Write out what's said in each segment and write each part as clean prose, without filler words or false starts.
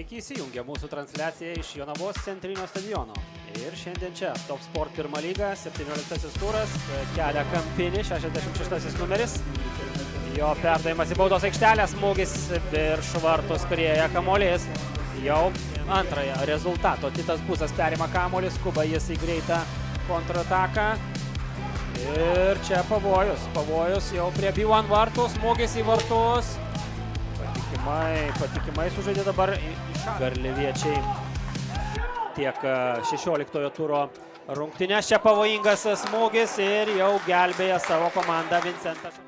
Sveiki įsijungę mūsų transliaciją iš Jonavos centrinio stadiono. Ir šiandien čia Top Sport 1 lyga, 17 turas, kelia Kampinį, 66 numeris. Jo perdavimas į baudos aikštelę, smūgis virš vartų skrieja kamuolys. Jau antrąją rezultato. Titas Busas perima kamuolį, skuba jis į greitą kontrataką. Ir čia pavojus jau prie B1 vartų, smūgis į vartus. Patikimai sužaidė dabar garliaviečiai tiek 16 turo rungtynes. Čia pavojingas smūgis ir jau gelbėja savo komandą Vincentas.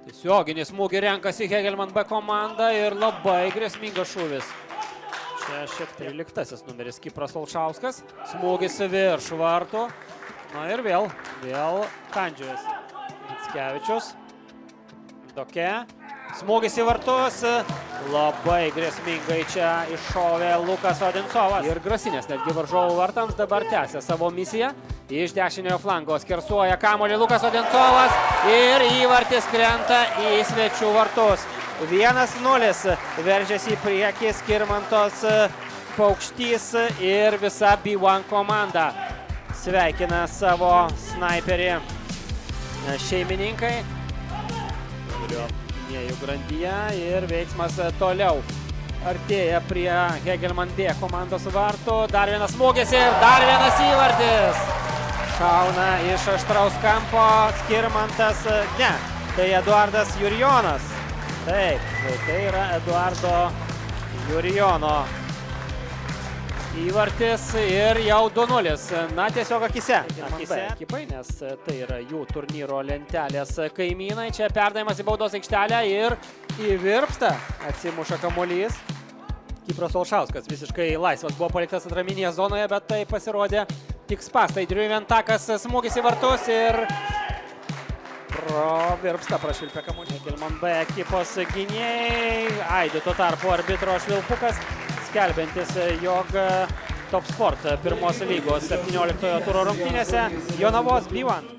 Tiesioginį smūgį renkasi Hegelman B komanda ir labai grėsmingas šūvis. Čia šiek tiek 13 numeris Kipras Olšauskas. Smūgis virš vartų. Na ir vėl kandžiojas Mickevičius. Doke. Smūgis į vartus, labai grėsmingai čia iššovė Lukas Odincovas. Ir grasinės netgi varžovų vartams dabar tęsia savo misiją. Iš dešiniojo flango skersuoja kamuolį Lukas Odincovas ir įvartis krenta į svečių vartus. 1-0 veržiasi į priekį Skirmantos Paukštys ir visa B1 komanda. Sveikina savo sniperį šeimininkai. Grandyje ir veiksmas toliau artėja prie Hegelman B komandos vartų. Dar vienas smūgis ir dar vienas įvartis. Šauna iš aštraus kampo Skirmantas, ne, tai Eduardas Jurjonas. Taip, tai yra Eduardo Jurjono įvartis ir jau 2-0. Na, tiesiog akise ekipai, nes tai yra jų turnyro lentelės kaimynai. Čia perdavimas į baudos aikštelę ir įvirpsta. Atsimuša kamuolys. Kipras Olšauskas visiškai laisvas buvo paliktas atraminėje zonoje, bet tai pasirodė tik spąstai. Driuventakas smūgis į vartus ir virpsta, prašvilpia kamuolį. Hegelman B ekipos gynėjai. Aidi tuo tarpu arbitro švilpukas, skelbiantis, jog Top Sport 1 lygos 17 turo rungtynėse Jonavos B1